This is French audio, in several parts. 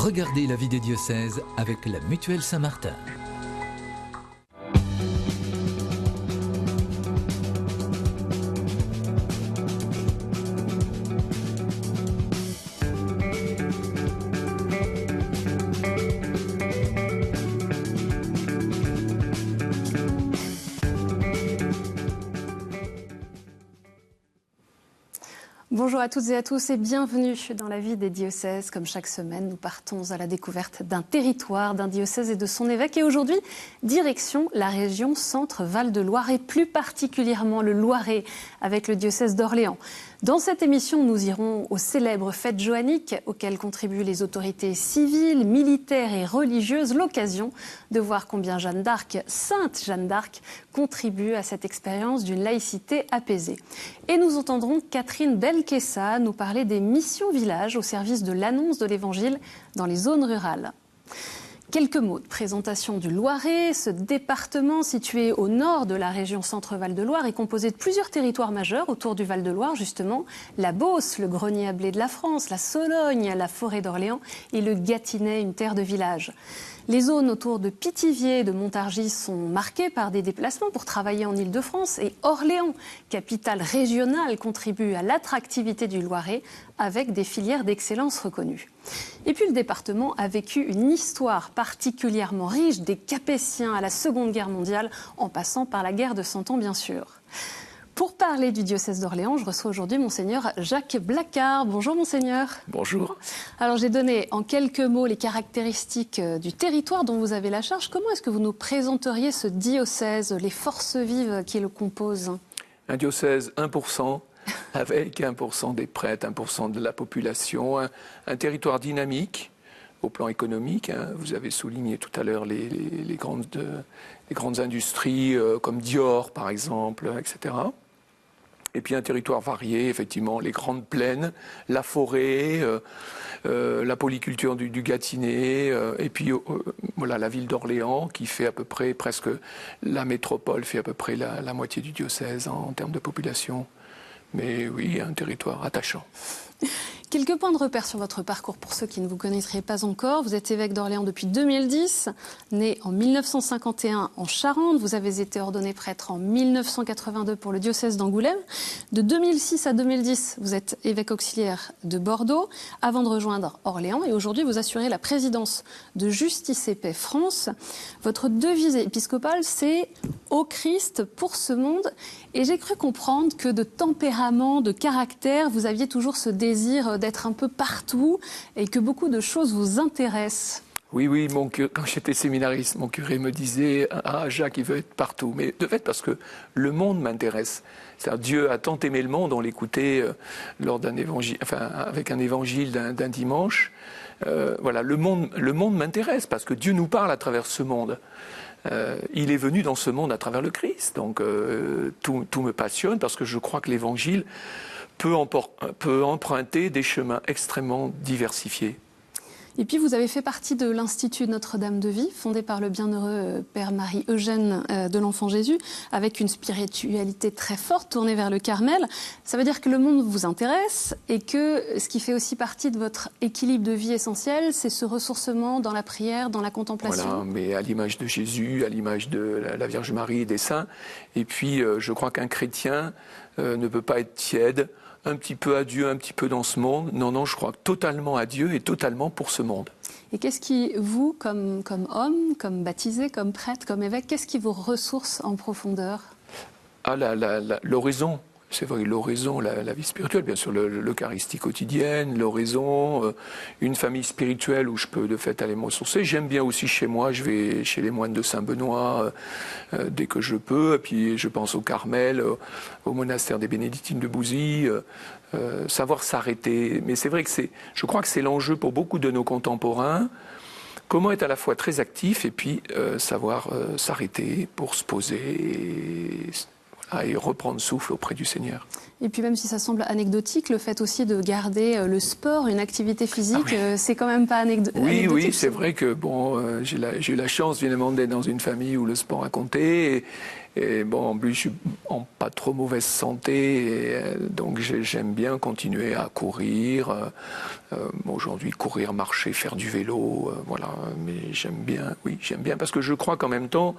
Regardez la vie des diocèses avec la Mutuelle Saint-Martin. Bonjour à toutes et à tous et bienvenue dans la vie des diocèses. Comme chaque semaine, nous partons à la découverte d'un territoire, d'un diocèse et de son évêque. Et aujourd'hui, direction la région Centre-Val de Loire et plus particulièrement le Loiret avec le diocèse d'Orléans. Dans cette émission, nous irons aux célèbres fêtes joanniques auxquelles contribuent les autorités civiles, militaires et religieuses. L'occasion de voir combien Jeanne d'Arc, Sainte Jeanne d'Arc, contribue à cette expérience d'une laïcité apaisée. Et nous entendrons Catherine Belkessa nous parler des missions villages au service de l'annonce de l'Évangile dans les zones rurales. Quelques mots de présentation du Loiret. Ce département situé au nord de la région Centre-Val de Loire est composé de plusieurs territoires majeurs autour du Val de Loire, justement. La Beauce, le grenier à blé de la France, la Sologne, la forêt d'Orléans et le Gâtinais, une terre de village. Les zones autour de Pithiviers et de Montargis sont marquées par des déplacements pour travailler en Île-de-France et Orléans, capitale régionale, contribue à l'attractivité du Loiret avec des filières d'excellence reconnues. Et puis le département a vécu une histoire particulièrement riche, des Capétiens à la Seconde Guerre mondiale, en passant par la guerre de Cent Ans bien sûr. Pour parler du diocèse d'Orléans, je reçois aujourd'hui Monseigneur Jacques Blacard. Bonjour Monseigneur. Bonjour. Alors j'ai donné en quelques mots les caractéristiques du territoire dont vous avez la charge. Comment est-ce que vous nous présenteriez ce diocèse, les forces vives qui le composent? Un diocèse 1%, avec 1% des prêtres, 1% de la population, un territoire dynamique au plan économique. Vous avez souligné tout à l'heure les grandes industries comme Dior par exemple, etc. Et puis un territoire varié, effectivement, les grandes plaines, la forêt, la polyculture du Gâtinais, et puis voilà, la ville d'Orléans qui fait à peu près, presque la métropole, fait à peu près la moitié du diocèse en termes de population. Mais oui, un territoire attachant. Quelques points de repère sur votre parcours pour ceux qui ne vous connaîtraient pas encore. Vous êtes évêque d'Orléans depuis 2010, né en 1951 en Charente. Vous avez été ordonné prêtre en 1982 pour le diocèse d'Angoulême. De 2006 à 2010, vous êtes évêque auxiliaire de Bordeaux avant de rejoindre Orléans. Et aujourd'hui, vous assurez la présidence de Justice et Paix France. Votre devise épiscopale, c'est « Au Christ pour ce monde ». Et j'ai cru comprendre que de tempérament, de caractère, vous aviez toujours ce désir d'être un peu partout et que beaucoup de choses vous intéressent. Oui, quand j'étais séminariste, mon curé me disait « Ah, Jacques, il veut être partout ». Mais de fait, parce que le monde m'intéresse. C'est-à-dire, Dieu a tant aimé le monde, on l'écoutait lors d'un évangile, avec un évangile d'un dimanche. Voilà, le monde m'intéresse parce que Dieu nous parle à travers ce monde. Il est venu dans ce monde à travers le Christ. Donc tout me passionne parce que je crois que l'Évangile peut emprunter des chemins extrêmement diversifiés. Et puis vous avez fait partie de l'Institut Notre-Dame de Vie, fondé par le bienheureux Père Marie-Eugène de l'Enfant Jésus, avec une spiritualité très forte tournée vers le Carmel. Ça veut dire que le monde vous intéresse et que ce qui fait aussi partie de votre équilibre de vie essentiel, c'est ce ressourcement dans la prière, dans la contemplation. Voilà, mais à l'image de Jésus, à l'image de la Vierge Marie et des saints. Et puis je crois qu'un chrétien ne peut pas être tiède, un petit peu à Dieu, un petit peu dans ce monde. Non, je crois totalement à Dieu et totalement pour ce monde. Et qu'est-ce qui, vous, comme homme, comme baptisé, comme prêtre, comme évêque, qu'est-ce qui vous ressource en profondeur? Ah, l'oraison. C'est vrai, l'oraison, la vie spirituelle, bien sûr, l'Eucharistie quotidienne, l'oraison, une famille spirituelle où je peux de fait aller me ressourcer. J'aime bien aussi chez moi, je vais chez les moines de Saint-Benoît dès que je peux, et puis je pense au Carmel, au monastère des Bénédictines de Bouzy, savoir s'arrêter. Mais c'est vrai que je crois que c'est l'enjeu pour beaucoup de nos contemporains. Comment être à la fois très actif et puis savoir s'arrêter pour se poser et reprendre souffle auprès du Seigneur. Et puis même si ça semble anecdotique, le fait aussi de garder le sport, une activité physique, c'est quand même pas anecdotique. Oui, c'est vrai que j'ai eu la chance évidemment d'être dans une famille où le sport a compté Et bon, en plus, je suis en pas trop mauvaise santé, et, donc j'aime bien continuer à courir. Aujourd'hui, courir, marcher, faire du vélo, voilà. Mais j'aime bien, oui, j'aime bien, parce que je crois qu'en même temps,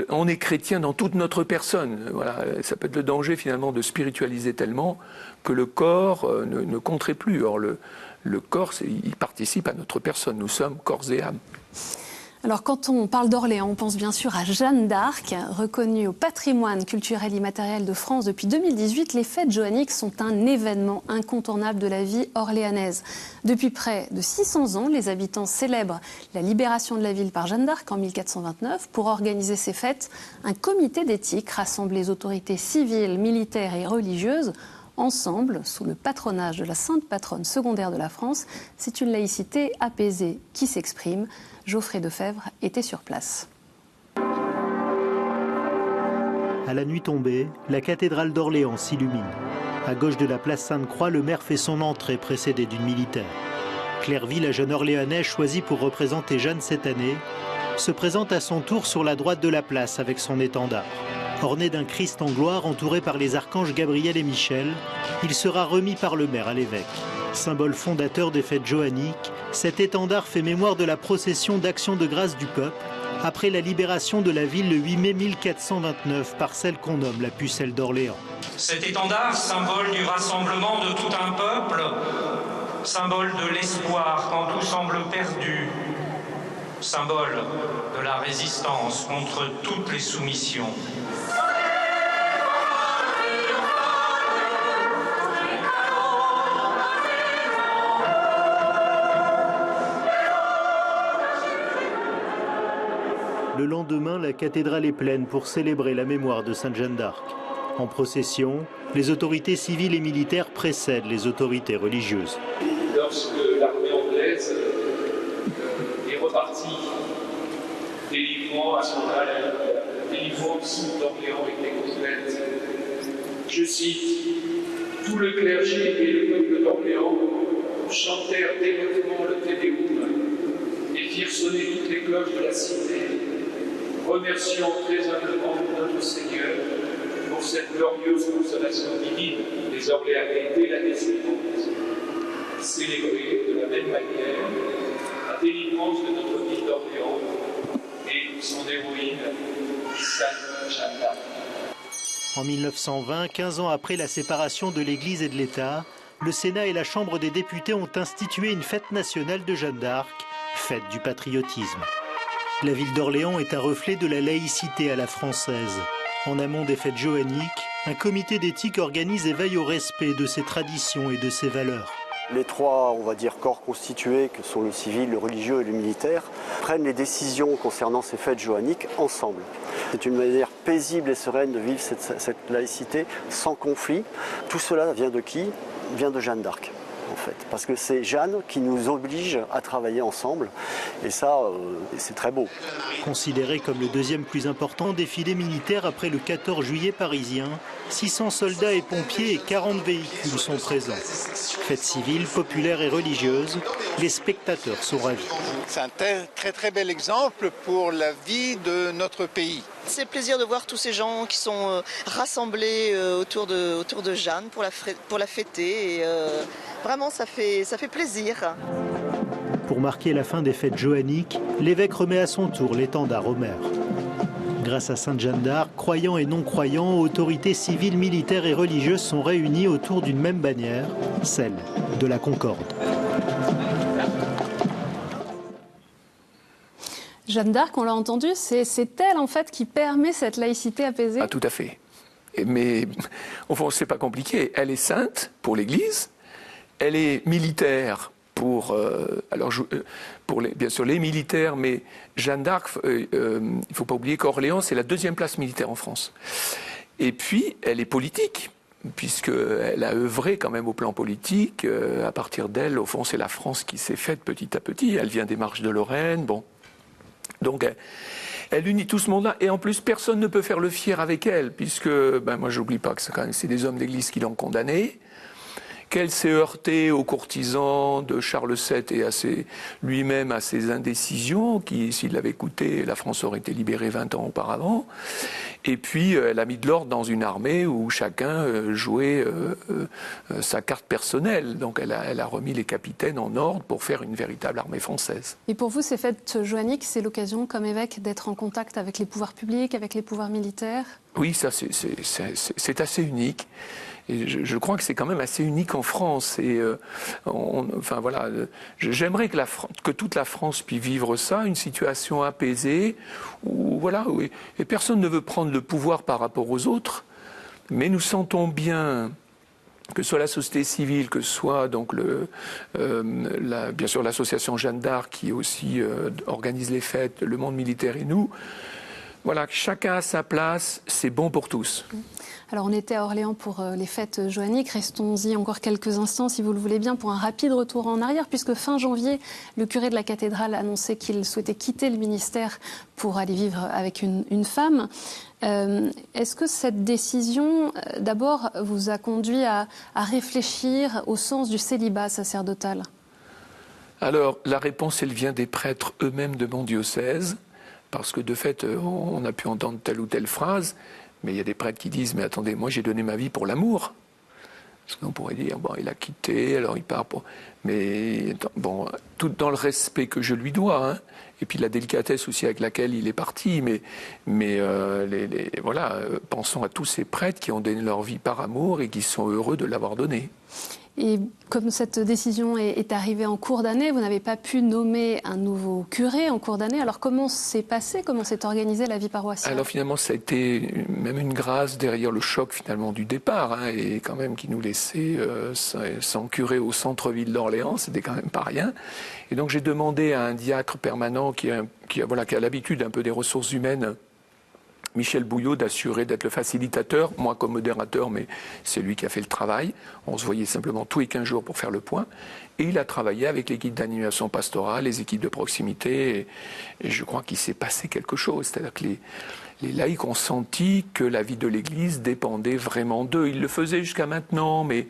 on est chrétien dans toute notre personne. Voilà, ça peut être le danger finalement de spiritualiser tellement que le corps ne compterait plus. Or, le corps, il participe à notre personne. Nous sommes corps et âme. Alors quand on parle d'Orléans, on pense bien sûr à Jeanne d'Arc. Reconnue au patrimoine culturel immatériel de France depuis 2018, les fêtes joanniques sont un événement incontournable de la vie orléanaise. Depuis près de 600 ans, les habitants célèbrent la libération de la ville par Jeanne d'Arc en 1429. Pour organiser ces fêtes, un comité d'éthique rassemble les autorités civiles, militaires et religieuses. Ensemble, sous le patronage de la sainte patronne secondaire de la France, c'est une laïcité apaisée qui s'exprime. Geoffrey Defebvre était sur place. À la nuit tombée, la cathédrale d'Orléans s'illumine. À gauche de la place Sainte-Croix, le maire fait son entrée précédé d'une militaire. Clairvy, la jeune Orléanaise choisie pour représenter Jeanne cette année, se présente à son tour sur la droite de la place avec son étendard. Orné d'un Christ en gloire entouré par les archanges Gabriel et Michel, il sera remis par le maire à l'évêque. Symbole fondateur des fêtes joanniques, cet étendard fait mémoire de la procession d'action de grâce du peuple après la libération de la ville le 8 mai 1429 par celle qu'on nomme la pucelle d'Orléans. Cet étendard, symbole du rassemblement de tout un peuple, symbole de l'espoir quand tout semble perdu, symbole de la résistance contre toutes les soumissions. Le lendemain, la cathédrale est pleine pour célébrer la mémoire de Sainte Jeanne d'Arc. En procession, les autorités civiles et militaires précèdent les autorités religieuses. Lorsque l'armée anglaise est repartie, délivrant à son âge, délivrant d'Orléans était complète, je cite, tout le clergé et le peuple d'Orléans chantèrent dévotement le Te Deum et firent sonner toutes les cloches de la cité. Remercions très humblement notre Seigneur pour cette glorieuse consolation divine des Orléanais dès l'année suivante. Célébrer de la même manière la délivrance de notre ville d'Orléans et son héroïne, Sainte Jeanne d'Arc. En 1920, 15 ans après la séparation de l'Église et de l'État, le Sénat et la Chambre des députés ont institué une fête nationale de Jeanne d'Arc, fête du patriotisme. La ville d'Orléans est un reflet de la laïcité à la française. En amont des fêtes joanniques, un comité d'éthique organise et veille au respect de ses traditions et de ses valeurs. Les trois, on va dire, corps constitués, que sont le civil, le religieux et le militaire, prennent les décisions concernant ces fêtes joanniques ensemble. C'est une manière paisible et sereine de vivre cette laïcité sans conflit. Tout cela vient de qui? Vient de Jeanne d'Arc. En fait, parce que c'est Jeanne qui nous oblige à travailler ensemble, et ça, c'est très beau. Considéré comme le deuxième plus important défilé militaire après le 14 juillet parisien, 600 soldats et pompiers et 40 véhicules sont présents. Fête civile, populaire et religieuse, les spectateurs sont ravis. C'est un très bel exemple pour la vie de notre pays. C'est le plaisir de voir tous ces gens qui sont rassemblés autour de Jeanne pour la fêter. Et, vraiment, ça fait plaisir. Pour marquer la fin des fêtes joanniques, l'évêque remet à son tour l'étendard au maire. Grâce à Sainte Jeanne d'Arc, croyants et non-croyants, autorités civiles, militaires et religieuses sont réunis autour d'une même bannière, celle de la Concorde. Jeanne d'Arc, on l'a entendu, c'est elle en fait qui permet cette laïcité apaisée. Ah, tout à fait. Mais au fond, c'est pas compliqué. Elle est sainte pour l'Église, elle est militaire pour bien sûr les militaires, mais Jeanne d'Arc, il ne faut pas oublier qu'Orléans, c'est la deuxième place militaire en France. Et puis, elle est politique, puisqu'elle a œuvré quand même au plan politique. À partir d'elle, au fond, c'est la France qui s'est faite petit à petit. Elle vient des marches de Lorraine, bon. Donc, elle unit tout ce monde-là. Et en plus, personne ne peut faire le fier avec elle, puisque, moi, j'oublie pas que c'est des hommes d'église qui l'ont condamnée, qu'elle s'est heurtée aux courtisans de Charles VII et lui-même à ses indécisions, qui, s'il l'avait écouté, la France aurait été libérée 20 ans auparavant. Et puis, elle a mis de l'ordre dans une armée où chacun jouait sa carte personnelle. Donc, elle a remis les capitaines en ordre pour faire une véritable armée française. Et pour vous, ces fêtes joanniques, c'est l'occasion, comme évêque, d'être en contact avec les pouvoirs publics, avec les pouvoirs militaires? Oui, ça, c'est assez unique. Et je crois que c'est quand même assez unique en France. Et enfin voilà, j'aimerais que toute la France puisse vivre ça, une situation apaisée, où voilà, et personne ne veut prendre le pouvoir par rapport aux autres, mais nous sentons bien que ce soit la société civile, que ce soit donc bien sûr l'association Jeanne d'Arc qui aussi organise les fêtes, le monde militaire et nous. Voilà, chacun a sa place, c'est bon pour tous. Alors on était à Orléans pour les fêtes joanniques, restons-y encore quelques instants si vous le voulez bien pour un rapide retour en arrière puisque fin janvier, le curé de la cathédrale annonçait qu'il souhaitait quitter le ministère pour aller vivre avec une femme. Est-ce que cette décision, d'abord, vous a conduit à réfléchir au sens du célibat sacerdotal? Alors la réponse, elle vient des prêtres eux-mêmes de mon diocèse. Parce que de fait, on a pu entendre telle ou telle phrase, mais il y a des prêtres qui disent « Mais attendez, moi j'ai donné ma vie pour l'amour ». Parce qu'on pourrait dire « Bon, il a quitté, alors il part pour… » Mais bon, tout dans le respect que je lui dois, hein, et puis la délicatesse aussi avec laquelle il est parti, mais voilà, pensons à tous ces prêtres qui ont donné leur vie par amour et qui sont heureux de l'avoir donnée. Et comme cette décision est arrivée en cours d'année, vous n'avez pas pu nommer un nouveau curé en cours d'année. Alors comment s'est passé, comment s'est organisée la vie paroissiale? Alors finalement, ça a été même une grâce derrière le choc finalement du départ, hein, et quand même qui nous laissait sans curé au centre-ville d'Orléans, c'était quand même pas rien. Et donc j'ai demandé à un diacre permanent qui a l'habitude un peu des ressources humaines, Michel Bouillot, d'assurer d'être le facilitateur, moi comme modérateur, mais c'est lui qui a fait le travail. On se voyait simplement tous les 15 jours pour faire le point. Et il a travaillé avec l'équipe d'animation pastorale, les équipes de proximité, et je crois qu'il s'est passé quelque chose. C'est-à-dire que les laïcs ont senti que la vie de l'Église dépendait vraiment d'eux. Ils le faisaient jusqu'à maintenant, mais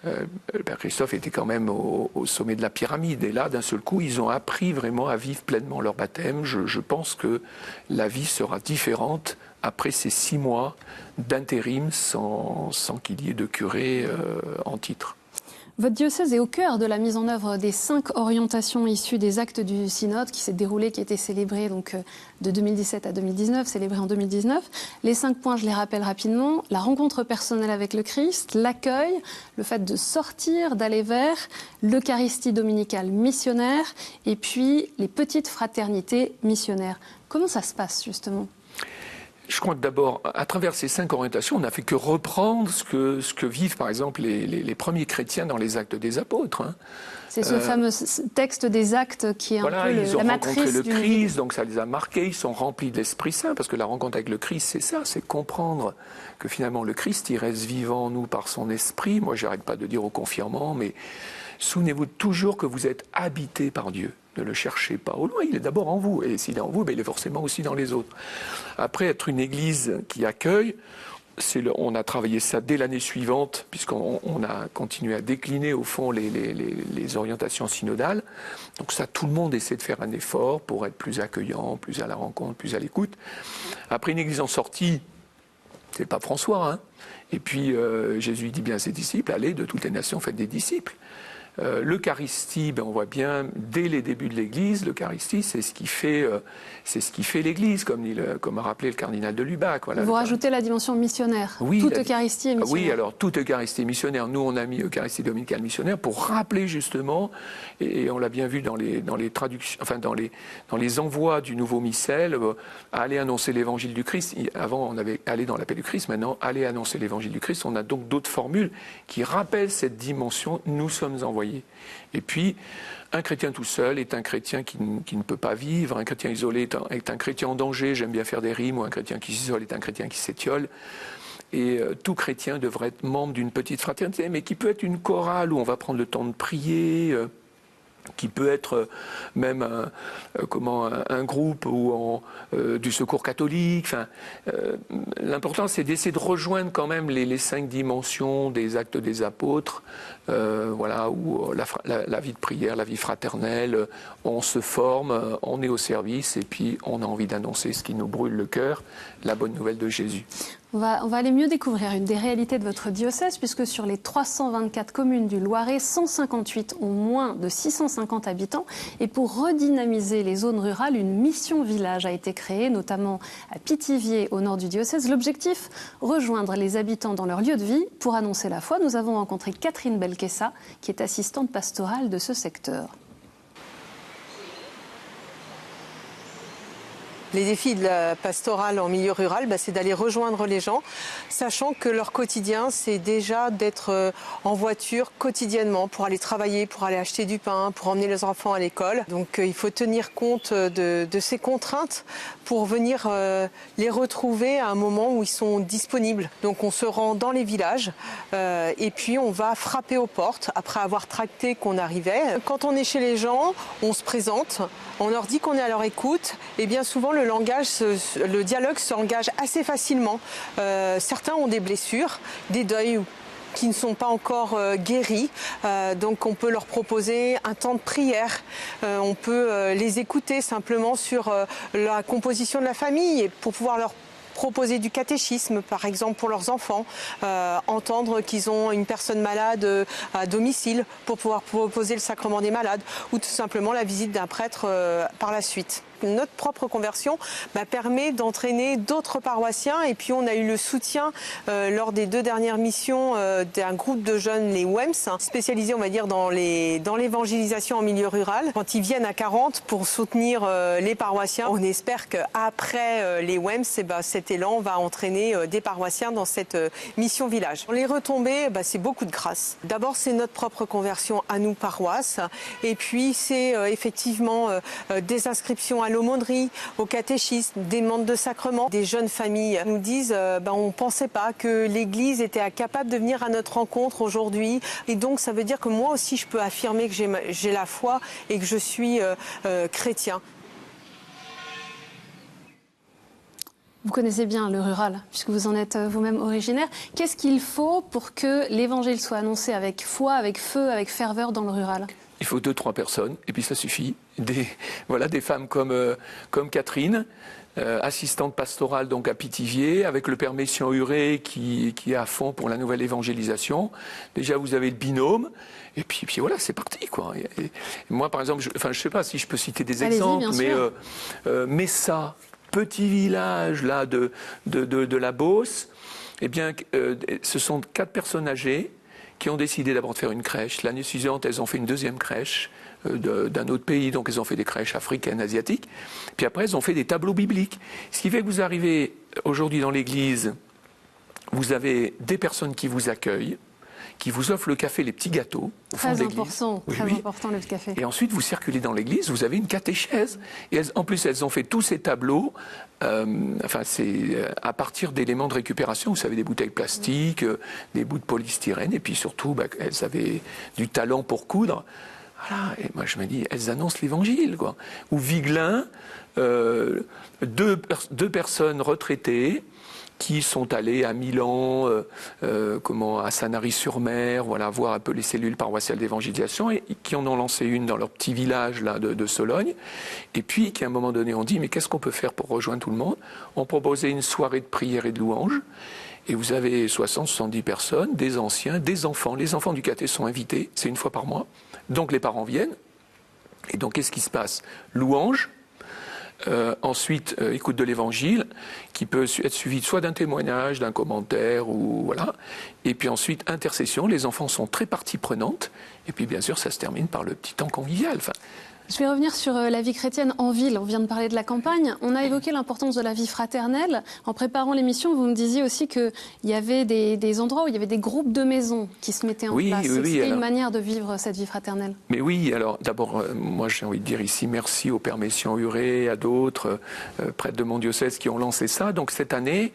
le Père Christophe était quand même au sommet de la pyramide. Et là, d'un seul coup, ils ont appris vraiment à vivre pleinement leur baptême. Je pense que la vie sera différente après ces 6 mois d'intérim sans qu'il y ait de curé en titre. Votre diocèse est au cœur de la mise en œuvre des 5 orientations issues des actes du synode qui s'est déroulé, qui a été célébré donc, de 2017 à 2019, célébré en 2019. Les 5 points, je les rappelle rapidement. La rencontre personnelle avec le Christ, l'accueil, le fait de sortir, d'aller vers, l'Eucharistie dominicale missionnaire et puis les petites fraternités missionnaires. Comment ça se passe justement ? Je crois que d'abord, à travers ces 5 orientations, on n'a fait que reprendre ce que vivent par exemple les premiers chrétiens dans les actes des apôtres. Hein. C'est ce fameux texte des actes qui est un peu la matrice. Ils ont rencontré le Christ, donc ça les a marqués, ils sont remplis de l'Esprit Saint, parce que la rencontre avec le Christ, c'est ça, c'est comprendre que finalement le Christ, il reste vivant en nous par son Esprit. Moi, j'arrête pas de dire aux confirmants, mais souvenez-vous toujours que vous êtes habité par Dieu. Ne le cherchez pas au loin, il est d'abord en vous. Et s'il est en vous, il est forcément aussi dans les autres. Après, être une église qui accueille, on a travaillé ça dès l'année suivante, puisqu'on a continué à décliner au fond les orientations synodales. Donc ça, tout le monde essaie de faire un effort pour être plus accueillant, plus à la rencontre, plus à l'écoute. Après, une église en sortie, c'est pas François, hein. Et puis Jésus dit bien à ses disciples, allez de toutes les nations, faites des disciples. L'Eucharistie, on voit bien, dès les débuts de l'Église, l'Eucharistie, c'est ce qui fait l'Église, comme a rappelé le cardinal de Lubac. Voilà, vous rajoutez la dimension missionnaire. Oui, toute Eucharistie est missionnaire. Oui, alors toute Eucharistie est missionnaire. Nous, on a mis Eucharistie dominicale missionnaire pour rappeler justement, et on l'a bien vu dans les traductions, enfin dans les envois du nouveau missel, aller annoncer l'Évangile du Christ. Avant, on avait allé dans la paix du Christ. Maintenant, aller annoncer l'Évangile du Christ. On a donc d'autres formules qui rappellent cette dimension. Nous sommes envoyés. Et puis, un chrétien tout seul est un chrétien qui ne peut pas vivre. Un chrétien isolé est un chrétien en danger. J'aime bien faire des rimes. Ou un chrétien qui s'isole est un chrétien qui s'étiole. Et tout chrétien devrait être membre d'une petite fraternité, mais qui peut être une chorale où on va prendre le temps de prier. qui peut être même un groupe du secours catholique. Enfin, l'important, c'est d'essayer de rejoindre quand même les 5 dimensions des actes des apôtres, voilà, où la vie de prière, la vie fraternelle, on se forme, on est au service et puis on a envie d'annoncer ce qui nous brûle le cœur, la bonne nouvelle de Jésus. On va aller mieux découvrir une des réalités de votre diocèse, puisque sur les 324 communes du Loiret, 158 ont moins de 650 habitants. Et pour redynamiser les zones rurales, une mission village a été créée, notamment à Pithiviers, au nord du diocèse. L'objectif, rejoindre les habitants dans leur lieu de vie. Pour annoncer la foi, nous avons rencontré Catherine Belkessa, qui est assistante pastorale de ce secteur. Les défis de la pastorale en milieu rural, c'est d'aller rejoindre les gens, sachant que leur quotidien, c'est déjà d'être en voiture quotidiennement pour aller travailler, pour aller acheter du pain, pour emmener les enfants à l'école. Donc il faut tenir compte de ces contraintes pour venir les retrouver à un moment où ils sont disponibles. Donc on se rend dans les villages et puis on va frapper aux portes après avoir tracté qu'on arrivait. Quand on est chez les gens, on se présente, on leur dit qu'on est à leur écoute et bien souvent le dialogue s'engage assez facilement. Certains ont des blessures, des deuils qui ne sont pas encore guéris, donc on peut leur proposer un temps de prière, on peut les écouter simplement sur la composition de la famille et pour pouvoir leur proposer du catéchisme, par exemple, pour leurs enfants, entendre qu'ils ont une personne malade à domicile pour pouvoir proposer le sacrement des malades ou tout simplement la visite d'un prêtre par la suite. Notre propre conversion permet d'entraîner d'autres paroissiens et puis on a eu le soutien lors des 2 dernières missions d'un groupe de jeunes, les WEMS, spécialisés on va dire dans l'évangélisation en milieu rural. Quand ils viennent à 40 pour soutenir les paroissiens, on espère qu'après les WEMS, cet élan va entraîner des paroissiens dans cette mission village. Les retombées, c'est beaucoup de grâce. D'abord c'est notre propre conversion à nous paroisses et puis c'est effectivement des inscriptions à l'aumônerie, au catéchisme, des demandes de sacrement. Des jeunes familles nous disent on ne pensait pas que l'Église était capable de venir à notre rencontre aujourd'hui. Et donc ça veut dire que moi aussi je peux affirmer que j'ai la foi et que je suis chrétien. Vous connaissez bien le rural, puisque vous en êtes vous-même originaire. Qu'est-ce qu'il faut pour que l'évangile soit annoncé avec foi, avec feu, avec ferveur dans le rural ? Il faut 2-3 personnes, et puis ça suffit. Des femmes comme Catherine, assistante pastorale donc à Pithiviers, avec le père Messian-Huré qui est à fond pour la nouvelle évangélisation. Déjà, vous avez le binôme, et puis voilà, c'est parti, quoi. Et moi, par exemple, je ne sais pas si je peux citer des exemples, mais Messa, petit village là de la Beauce, eh bien, ce sont 4 personnes âgées qui ont décidé d'abord de faire une crèche. L'année suivante, elles ont fait une 2e crèche d'un autre pays, donc elles ont fait des crèches africaines, asiatiques. Puis après, elles ont fait des tableaux bibliques. Ce qui fait que vous arrivez aujourd'hui dans l'église, vous avez des personnes qui vous accueillent, qui vous offrent le café, les petits gâteaux au fond de l'église. Très important le café. Et ensuite, vous circulez dans l'église, vous avez une catéchèse. Et en plus, elles ont fait tous ces tableaux, c'est à partir d'éléments de récupération. Vous savez, des bouteilles plastiques, des bouts de polystyrène, et puis surtout, elles avaient du talent pour coudre. Voilà. Et moi, je me dis, elles annoncent l'évangile, quoi. Ou Vigelin, 2 personnes retraitées, qui sont allés à Milan, à Sanary-sur-Mer, voir un peu les cellules paroissiales d'évangélisation, et qui en ont lancé une dans leur petit village là, de Sologne, et puis qui à un moment donné ont dit, mais qu'est-ce qu'on peut faire pour rejoindre tout le monde ? On proposait une soirée de prière et de louange, et vous avez 60-70 personnes, des anciens, des enfants. Les enfants du caté sont invités, c'est 1 fois par mois, donc les parents viennent, et donc qu'est-ce qui se passe ? Louange. Ensuite, écoute de l'évangile, qui peut être suivi soit d'un témoignage, d'un commentaire, ou voilà. Et puis ensuite, intercession, les enfants sont très partie prenante. Et puis bien sûr, ça se termine par le petit temps convivial. Je vais revenir sur la vie chrétienne en ville. On vient de parler de la campagne. On a évoqué l'importance de la vie fraternelle. En préparant l'émission, vous me disiez aussi qu'il y avait des endroits où il y avait des groupes de maisons qui se mettaient en place. C'était une manière de vivre cette vie fraternelle. Mais oui, alors d'abord, moi j'ai envie de dire ici merci au père Messian-Huré, à d'autres prêtres de mon diocèse qui ont lancé ça. Donc cette année,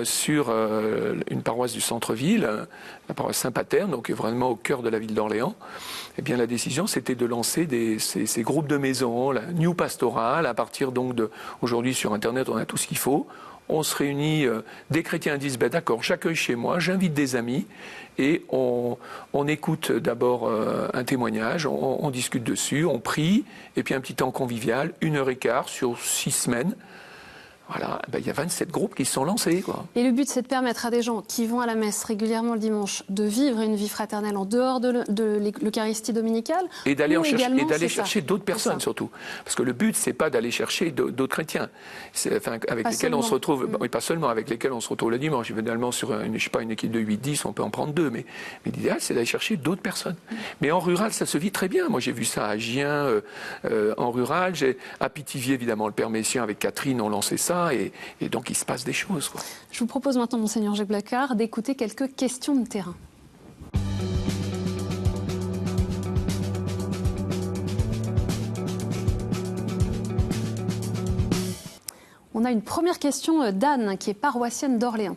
sur une paroisse du centre-ville, la paroisse Saint-Pater, donc vraiment au cœur de la ville d'Orléans, eh bien la décision c'était de lancer ces groupes de maisons, la New Pastoral, à partir donc de, aujourd'hui sur Internet on a tout ce qu'il faut. On se réunit, des chrétiens disent ben d'accord, j'accueille chez moi, j'invite des amis et on écoute d'abord un témoignage, on discute dessus, on prie et puis un petit temps convivial, 1h15 sur 6 semaines. Voilà, ben, il y a 27 groupes qui se sont lancés, quoi. Et le but, c'est de permettre à des gens qui vont à la messe régulièrement le dimanche de vivre une vie fraternelle en dehors de l'Eucharistie dominicale. Et d'aller chercher d'autres personnes, surtout. Parce que le but, c'est pas d'aller chercher d'autres chrétiens. Enfin, avec lesquels on se retrouve, oui, pas seulement, avec lesquels on se retrouve le dimanche. Évidemment, sur une équipe de 8-10, on peut en prendre 2. Mais l'idéal, c'est d'aller chercher d'autres personnes. Mais en rural, ça se vit très bien. Moi, j'ai vu ça à Gien, en rural. À Pithiviers, évidemment, le Père Messien avec Catherine ont lancé ça. Et donc il se passe des choses, quoi. Je vous propose maintenant, Monseigneur Jacques Blacard, d'écouter quelques questions de terrain. On a une première question d'Anne, qui est paroissienne d'Orléans.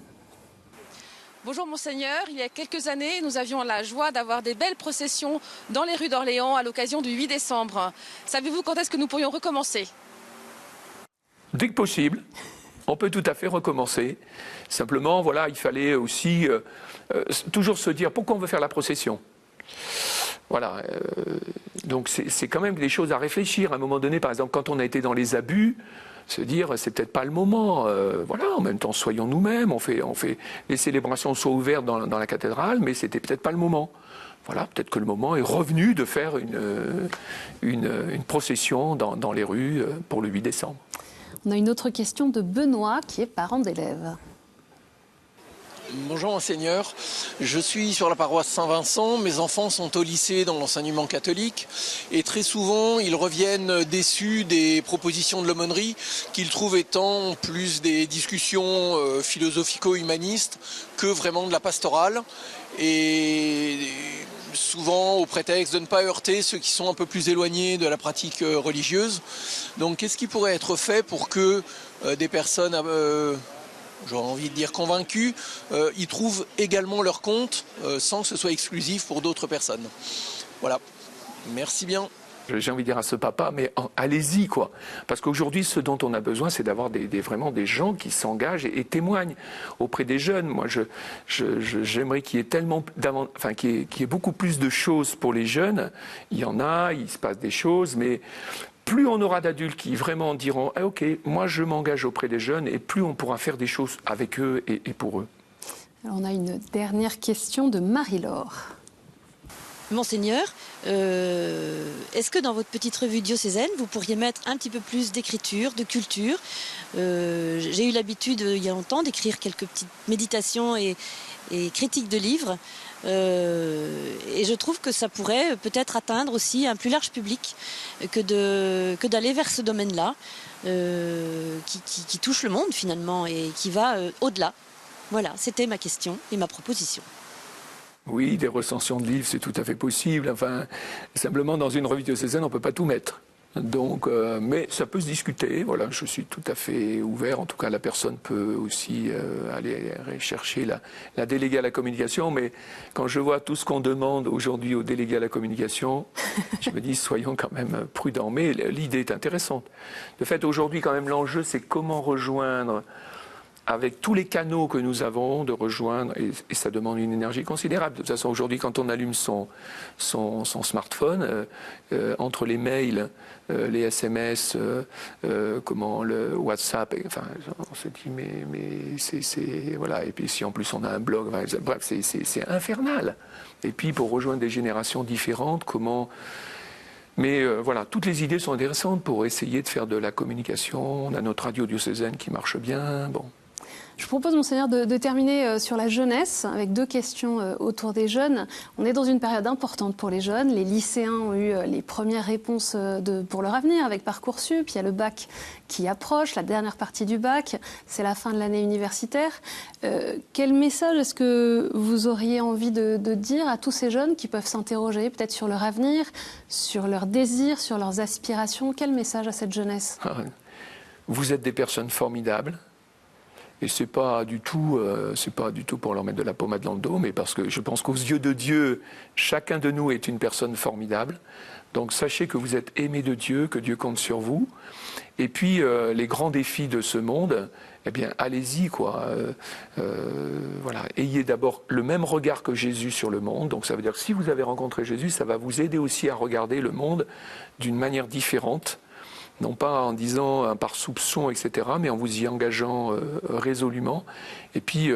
Bonjour Monseigneur, il y a quelques années, nous avions la joie d'avoir des belles processions dans les rues d'Orléans à l'occasion du 8 décembre. Savez-vous quand est-ce que nous pourrions recommencer ? Dès que possible, on peut tout à fait recommencer. Simplement, voilà, il fallait aussi toujours se dire pourquoi on veut faire la procession. Voilà, donc c'est quand même des choses à réfléchir. À un moment donné, par exemple, quand on a été dans les abus, se dire c'est peut-être pas le moment. Voilà, en même temps, soyons nous-mêmes. On fait les célébrations sont ouvertes dans la cathédrale, mais c'était peut-être pas le moment. Voilà, peut-être que le moment est revenu de faire une procession dans les rues pour le 8 décembre. On a une autre question de Benoît, qui est parent d'élèves. Bonjour Monseigneur, je suis sur la paroisse Saint-Vincent, mes enfants sont au lycée dans l'enseignement catholique et très souvent ils reviennent déçus des propositions de l'aumônerie qu'ils trouvent étant plus des discussions philosophico-humanistes que vraiment de la pastorale et souvent au prétexte de ne pas heurter ceux qui sont un peu plus éloignés de la pratique religieuse. Donc qu'est-ce qui pourrait être fait pour que des personnes j'aurais envie de dire convaincus, ils trouvent également leur compte sans que ce soit exclusif pour d'autres personnes. Voilà. Merci bien. J'ai envie de dire à ce papa, mais allez-y, quoi. Parce qu'aujourd'hui, ce dont on a besoin, c'est d'avoir vraiment des gens qui s'engagent et témoignent auprès des jeunes. Moi, j'aimerais qu'il y ait qu'il y ait beaucoup plus de choses pour les jeunes. Il y en a, il se passe des choses, mais plus on aura d'adultes qui vraiment diront « Ok, moi je m'engage auprès des jeunes » et plus on pourra faire des choses avec eux et pour eux. Alors on a une dernière question de Marie-Laure. Monseigneur, est-ce que dans votre petite revue diocésaine, vous pourriez mettre un petit peu plus d'écriture, de culture ? J'ai eu l'habitude, il y a longtemps, d'écrire quelques petites méditations et critiques de livres. Et je trouve que ça pourrait peut-être atteindre aussi un plus large public que d'aller vers ce domaine-là, qui touche le monde finalement et qui va au-delà. Voilà, c'était ma question et ma proposition. Oui, des recensions de livres, c'est tout à fait possible. Enfin, simplement, dans une revue diocésaine, on ne peut pas tout mettre. Donc, mais ça peut se discuter. Voilà, je suis tout à fait ouvert. En tout cas, la personne peut aussi aller chercher la déléguée à la communication. Mais quand je vois tout ce qu'on demande aujourd'hui aux délégués à la communication, je me dis, soyons quand même prudents. Mais l'idée est intéressante. De fait, aujourd'hui, quand même, l'enjeu, c'est comment rejoindre, avec tous les canaux que nous avons, de rejoindre, et ça demande une énergie considérable. De toute façon, aujourd'hui, quand on allume son smartphone, entre les mails, les SMS, le WhatsApp, enfin, on se dit, mais c'est voilà. Et puis si en plus on a un blog, bref, c'est infernal. Et puis pour rejoindre des générations différentes, comment... Mais voilà, toutes les idées sont intéressantes pour essayer de faire de la communication. On a notre radio diocésaine qui marche bien, bon. Je vous propose, Monseigneur, de terminer sur la jeunesse avec 2 questions autour des jeunes. On est dans une période importante pour les jeunes. Les lycéens ont eu les premières réponses pour leur avenir avec Parcoursup. Il y a le bac qui approche, la dernière partie du bac. C'est la fin de l'année universitaire. Quel message est-ce que vous auriez envie de dire à tous ces jeunes qui peuvent s'interroger peut-être sur leur avenir, sur leurs désirs, sur leurs aspirations? Quel message à cette jeunesse? Vous êtes des personnes formidables. Et c'est pas du tout pour leur mettre de la pommade dans le dos, mais parce que je pense qu'aux yeux de Dieu, chacun de nous est une personne formidable. Donc sachez que vous êtes aimé de Dieu, que Dieu compte sur vous. Et puis les grands défis de ce monde, eh bien allez-y quoi. Voilà, ayez d'abord le même regard que Jésus sur le monde. Donc ça veut dire que si vous avez rencontré Jésus, ça va vous aider aussi à regarder le monde d'une manière différente. Non pas en disant par soupçon, etc., mais en vous y engageant résolument. Et puis,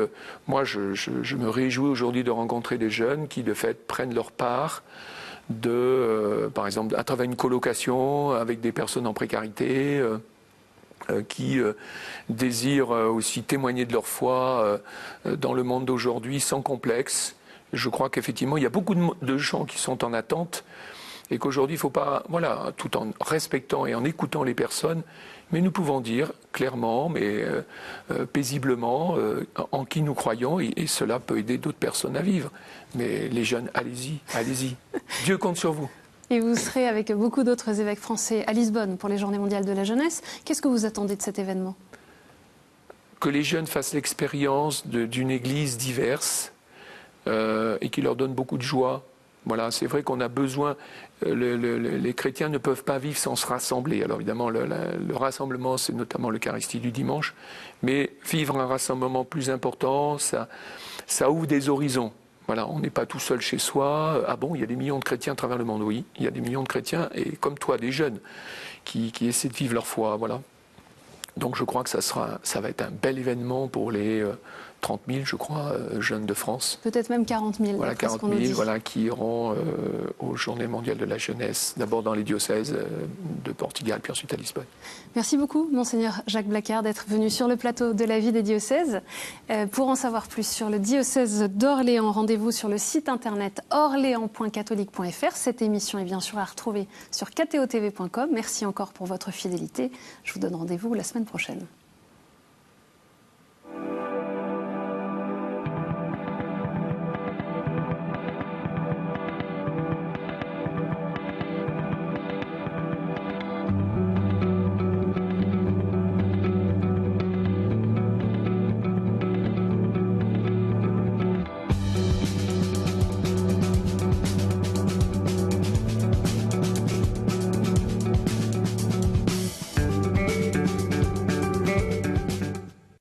moi, je me réjouis aujourd'hui de rencontrer des jeunes qui, de fait, prennent leur part par exemple, à travers une colocation avec des personnes en précarité, qui désirent aussi témoigner de leur foi dans le monde d'aujourd'hui sans complexe. Je crois qu'effectivement, il y a beaucoup de gens qui sont en attente. Et qu'aujourd'hui, il ne faut pas, voilà, tout en respectant et en écoutant les personnes, mais nous pouvons dire clairement, mais paisiblement, en qui nous croyons, et cela peut aider d'autres personnes à vivre. Mais les jeunes, allez-y, allez-y. Dieu compte sur vous. Et vous serez avec beaucoup d'autres évêques français à Lisbonne pour les Journées mondiales de la jeunesse. Qu'est-ce que vous attendez de cet événement? Que les jeunes fassent l'expérience d'une église diverse et qui leur donne beaucoup de joie. Voilà, c'est vrai qu'on a besoin, les chrétiens ne peuvent pas vivre sans se rassembler. Alors évidemment, le rassemblement, c'est notamment l'Eucharistie du dimanche, mais vivre un rassemblement plus important, ça ouvre des horizons. Voilà, on n'est pas tout seul chez soi. Ah bon, il y a des millions de chrétiens à travers le monde, oui. Il y a des millions de chrétiens, et comme toi, des jeunes, qui essaient de vivre leur foi, voilà. Donc je crois que ça va être un bel événement pour les 30 000, je crois, jeunes de France. Peut-être même 40 000. Voilà, 40 000 voilà, qui iront aux Journées mondiales de la jeunesse, d'abord dans les diocèses de Portugal, puis ensuite à Lisbonne. Merci beaucoup, Monseigneur Jacques Blacquart, d'être venu sur le plateau de la vie des diocèses. Pour en savoir plus sur le diocèse d'Orléans, rendez-vous sur le site internet orléans.catholique.fr. Cette émission est bien sûr à retrouver sur ktotv.com. Merci encore pour votre fidélité. Je vous donne rendez-vous la semaine prochaine.